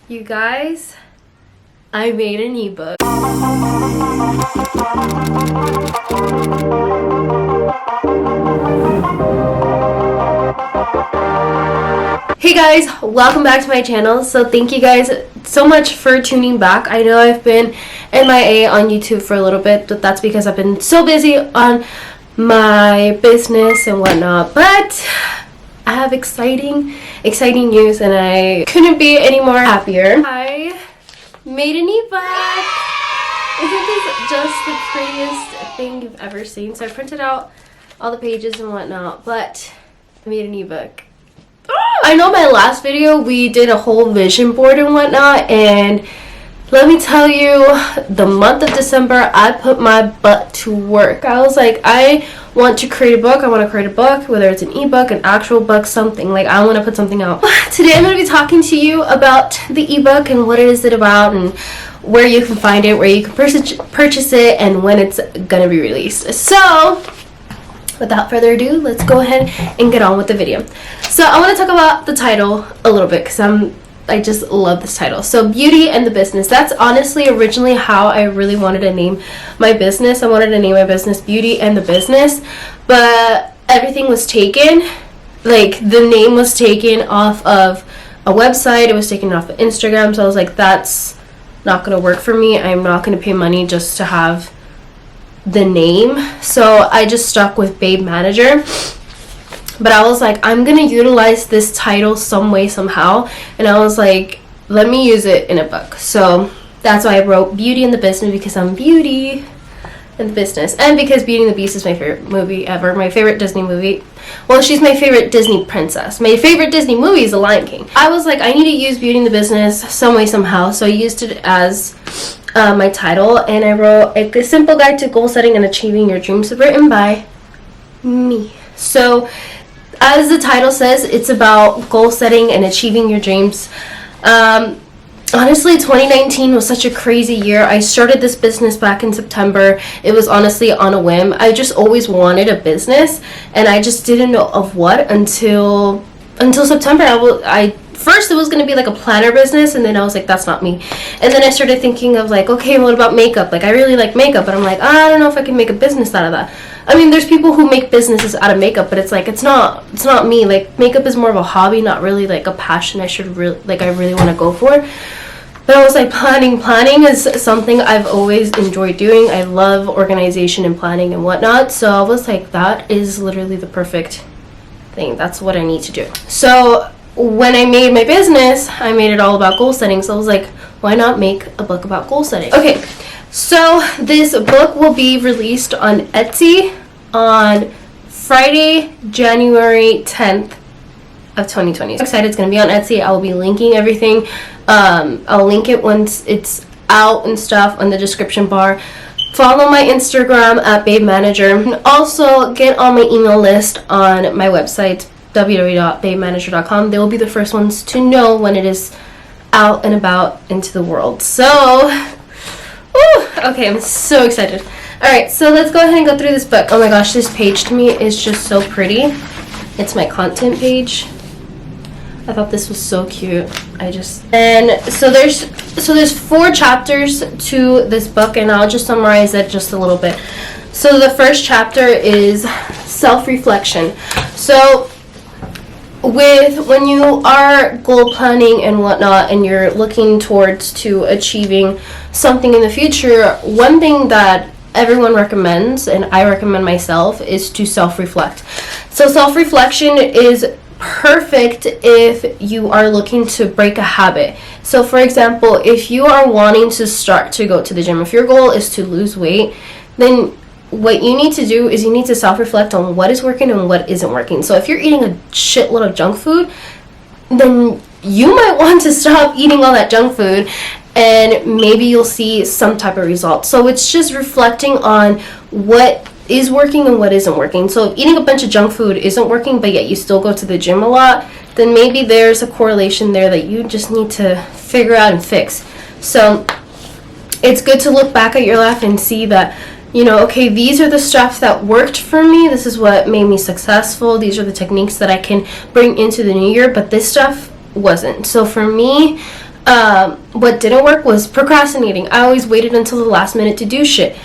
You guys, I made an ebook. Hey guys, welcome back to my channel. So thank you guys so much for tuning back. I know I've been MIA on YouTube for a little bit, but that's because I've been so busy on my business and whatnot. But I have exciting news and I couldn't be any more happier. I made an ebook. Isn't this just the prettiest thing you've ever seen? So I printed out all the pages and whatnot, but I made an ebook. I know my last video we did a whole vision board and whatnot, and let me tell you, the month of December I put my butt to work. I was like, I want to create a book. I want to create a book, whether it's an ebook, an actual book, something. Like, I want to put something out. Today I'm going to be talking to you about the ebook and what is it about and where you can find it, where you can purchase it, and when it's going to be released. So without further ado, let's go ahead and get on with the video. So I want to talk about the title a little bit because I just love this title. So Beauty and the Business. That's honestly originally how I really wanted to name my business. I wanted to name my business Beauty and the Business, but everything was taken. Like, the name was taken off of a website. It was taken off of Instagram. So I was like, that's not going to work for me. I'm not going to pay money just to have the name. So I just stuck with Babe Manager. But I was like, I'm going to utilize this title some way, somehow. And I was like, let me use it in a book. So that's why I wrote Beauty and the Business, because I'm Beauty and the Business. And because Beauty and the Beast is my favorite movie ever. My favorite Disney movie. Well, she's my favorite Disney princess. My favorite Disney movie is The Lion King. I was like, I need to use Beauty and the Business some way, somehow. So I used it as my title. And I wrote a simple guide to goal setting and achieving your dreams, written by me. So as the title says, it's about goal setting and achieving your dreams. Honestly, 2019 was such a crazy year. I started this business back in September. It was honestly on a whim. I just always wanted a business, and I just didn't know of what until September. First, it was going to be like a planner business, and then I was like, that's not me. And then I started thinking of like, okay, what about makeup? Like, I really like makeup, but I'm like, I don't know if I can make a business out of that. I mean, there's people who make businesses out of makeup, but it's like, it's not me. Like, makeup is more of a hobby, not really like a passion I really want to go for. But I was like, planning is something I've always enjoyed doing. I love organization and planning and whatnot. So I was like, that is literally the perfect thing. That's what I need to do. So when I made my business, I made it all about goal setting. So I was like, why not make a book about goal setting? Okay, so this book will be released on Etsy on Friday, January 10th of 2020. So excited. It's going to be on Etsy. I will be linking everything. I'll link it once it's out and stuff on the description bar. Follow my Instagram at Babe Manager. And also get on my email list on my website, www.babemanager.com. They will be the first ones to know when it is out and about into the world. So, okay, I'm so excited. Alright, so let's go ahead and go through this book. Oh my gosh, this page to me is just so pretty. It's my content page. I thought this was so cute. So there's 4 chapters to this book, and I'll just summarize it just a little bit. So the first chapter is self-reflection. So when you are goal planning and whatnot, and you're looking towards to achieving something in the future, one thing that everyone recommends, and I recommend myself, is to self-reflect. So self-reflection is perfect if you are looking to break a habit. So for example, if you are wanting to start to go to the gym, if your goal is to lose weight, then what you need to do is you need to self-reflect on what is working and what isn't working. So if you're eating a shitload of junk food, then you might want to stop eating all that junk food, and maybe you'll see some type of result. So it's just reflecting on what is working and what isn't working. So if eating a bunch of junk food isn't working, but yet you still go to the gym a lot, then maybe there's a correlation there that you just need to figure out and fix. So it's good to look back at your life and see that, you know, okay, these are the stuff that worked for me. This is what made me successful. These are the techniques that I can bring into the new year, but this stuff wasn't. So for me, What didn't work was procrastinating. I always waited until the last minute to do shit.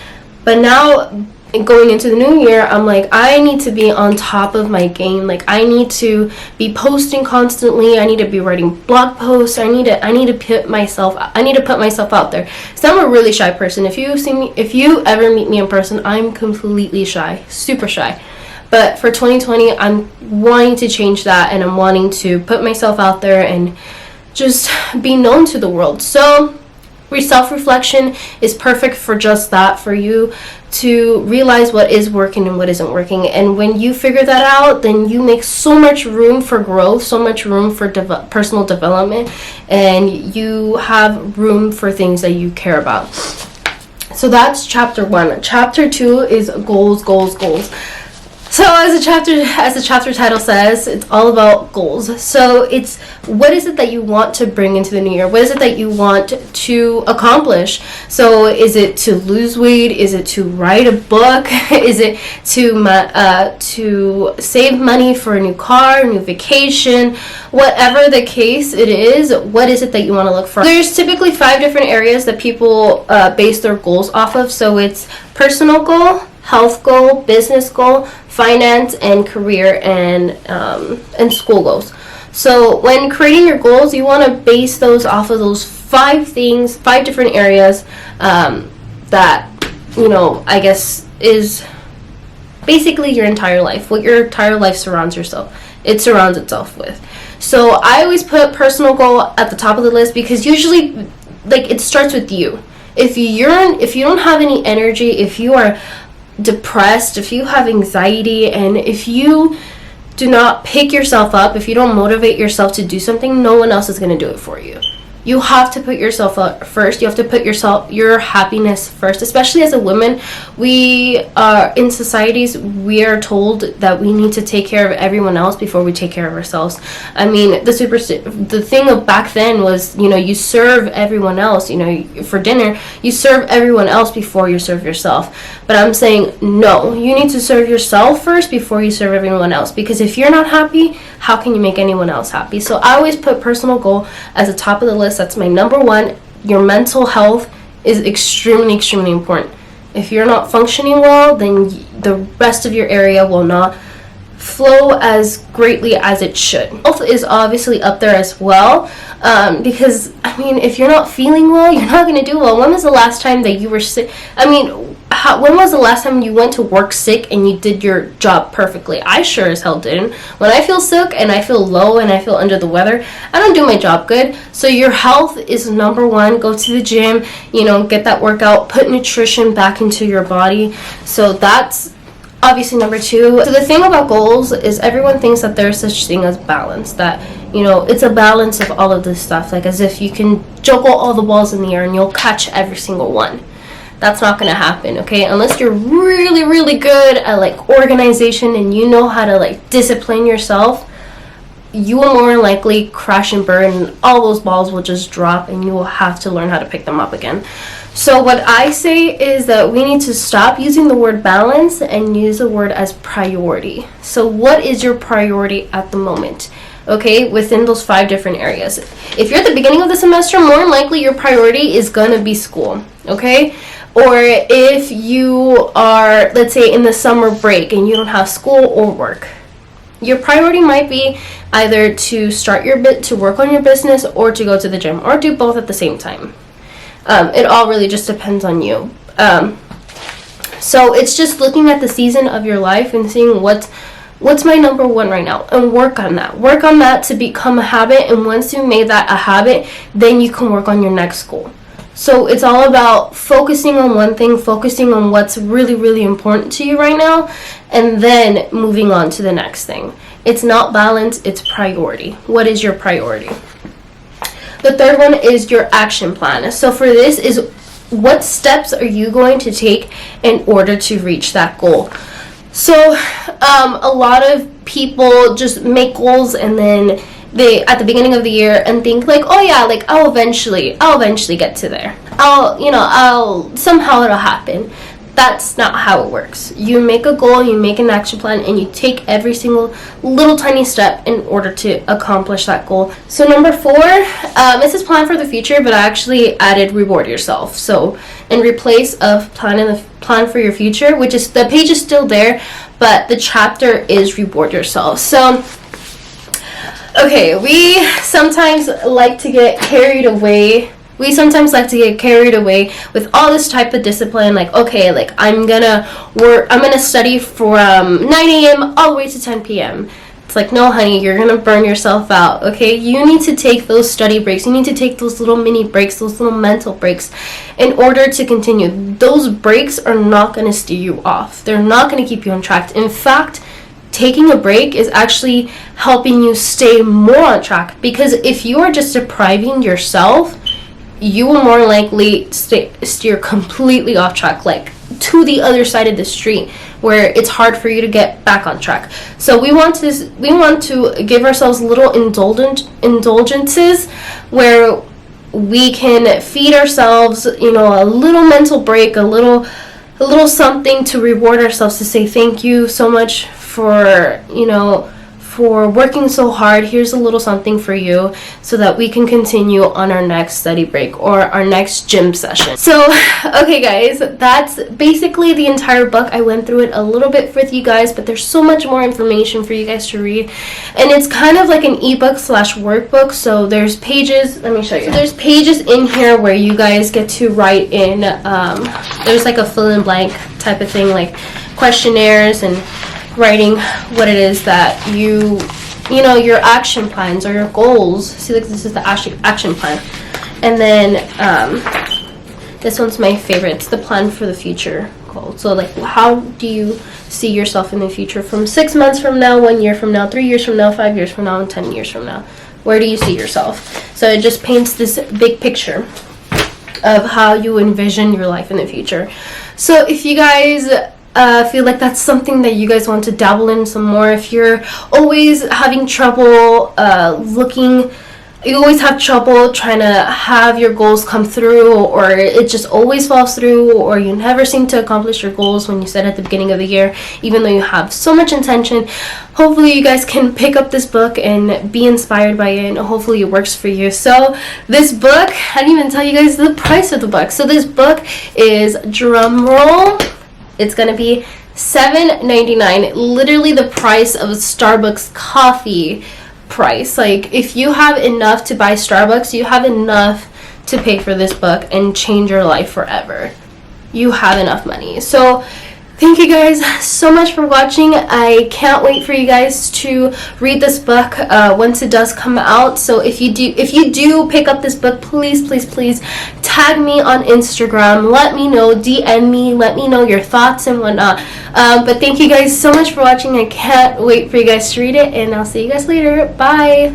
But now, going into the new year, I'm like, I need to be on top of my game. Like, I need to be posting constantly. I need to be writing blog posts. I need to put myself out there. So I'm a really shy person. If you ever meet me in person, I'm completely shy, super shy. But for 2020, I'm wanting to change that, and I'm wanting to put myself out there and just be known to the world. So self-reflection is perfect for just that, for you to realize what is working and what isn't working. And when you figure that out, then you make so much room for growth, so much room for personal development, and you have room for things that you care about. So that's chapter 1. Chapter 2 is goals, goals, goals. So as the chapter title says, it's all about goals. So it's, what is it that you want to bring into the new year? What is it that you want to accomplish? So is it to lose weight? Is it to write a book? Is it to save money for a new car, a new vacation? Whatever the case it is, what is it that you want to look for? There's typically 5 different areas that people base their goals off of. So it's personal goal, health goal, business goal, finance, and career and school goals. So when creating your goals, you want to base those off of those 5 things, 5 different areas that, I guess is basically your entire life, what your entire life surrounds itself with. So I always put personal goal at the top of the list, because usually, like, it starts with you. If you don't have any energy, if you are depressed, if you have anxiety, and if you do not pick yourself up, if you don't motivate yourself to do something, no one else is going to do it for you. You have to put yourself up first. You have to put your happiness first. Especially as a woman, we are in societies, we are told that we need to take care of everyone else before we take care of ourselves. I mean, the thing of back then was, you serve everyone else. For dinner, you serve everyone else before you serve yourself. But I'm saying, no, you need to serve yourself first before you serve everyone else. Because if you're not happy, how can you make anyone else happy? So I always put personal goal as the top of the list. That's my number 1. Your mental health is extremely, extremely important. If you're not functioning well, then the rest of your area will not flow as greatly as it should. Health is obviously up there as well, because, if you're not feeling well, you're not going to do well. When was the last time that you were sick? When was the last time you went to work sick and you did your job perfectly? I sure as hell didn't. When I feel sick and I feel low and I feel under the weather, I don't do my job good. So your health is number 1. Go to the gym, get that workout, put nutrition back into your body. So that's obviously number 2. So the thing about goals is everyone thinks that there's such thing as balance, that it's a balance of all of this stuff, like as if you can juggle all the balls in the air and you'll catch every single one. That's not going to happen, okay? Unless you're really, really good at, like, organization and you know how to, like, discipline yourself, you will more than likely crash and burn, and all those balls will just drop, and you will have to learn how to pick them up again. So what I say is that we need to stop using the word balance and use the word as priority. So what is your priority at the moment? Okay, within those 5 different areas. If you're at the beginning of the semester, more than likely your priority is going to be school, okay? Or if you are, let's say, in the summer break and you don't have school or work, your priority might be either to to work on your business, or to go to the gym, or do both at the same time. It all really just depends on you. So it's just looking at the season of your life and seeing what's my number 1 right now, and work on that to become a habit. And once you made that a habit, then you can work on your next goal. So it's all about focusing on one thing, focusing on what's really, really important to you right now, and then moving on to the next thing. It's not balance, it's priority. What is your priority? The third one is your action plan. So for this is, what steps are you going to take in order to reach that goal? So a lot of people just make goals and then they at the beginning of the year and think like, oh yeah, like I'll eventually get to there. I'll somehow it'll happen. That's not how it works. You make a goal, you make an action plan, and you take every single little tiny step in order to accomplish that goal. So number 4, this is plan for the future, but I actually added reward yourself. So in replace of plan for your future, which is, the page is still there, but the chapter is reward yourself. So okay, we sometimes like to get carried away. With all this type of discipline, like, okay, like I'm gonna study from 9 a.m. all the way to 10 p.m. It's like, no, honey, you're gonna burn yourself out. Okay, you need to take those study breaks. You need to take those little mini breaks, those little mental breaks, in order to continue. Those breaks are not gonna steer you off. They're not gonna keep you on track. In fact, taking a break is actually helping you stay more on track, because if you are just depriving yourself, you will more likely steer completely off track, like to the other side of the street, where it's hard for you to get back on track. So we want to give ourselves little indulgences where we can feed ourselves, a little mental break, a little something to reward ourselves, to say thank you so much for working so hard. Here's a little something for you, so that we can continue on our next study break or our next gym session. So, okay guys, that's basically the entire book. I went through it a little bit with you guys, but there's so much more information for you guys to read. And it's kind of like an ebook / workbook. So there's pages, let me show you. So there's pages in here where you guys get to write in, there's like a fill in blank type of thing, like questionnaires, and writing what it is that your action plans or your goals. See, like, this is the action plan. And then this one's my favorite. It's the plan for the future goal. So like, how do you see yourself in the future, from 6 months from now, 1 year from now, 3 years from now, 5 years from now, and 10 years from now? Where do you see yourself? So it just paints this big picture of how you envision your life in the future. So if you guys feel like that's something that you guys want to dabble in some more, if you're always having trouble you always have trouble trying to have your goals come through, or it just always falls through, or you never seem to accomplish your goals when you said at the beginning of the year, even though you have so much intention, hopefully you guys can pick up this book and be inspired by it, and hopefully it works for you. So this book, I didn't even tell you guys the price of the book. So this book is, drum roll, it's gonna be $7.99, literally the price of a Starbucks coffee price. Like, if you have enough to buy Starbucks, you have enough to pay for this book and change your life forever. You have enough money. So thank you guys so much for watching. I can't wait for you guys to read this book once it does come out. So if you do pick up this book, please tag me on Instagram. Let me know, DM me, let me know your thoughts and whatnot. But thank you guys so much for watching. I can't wait for you guys to read it, and I'll see you guys later. Bye.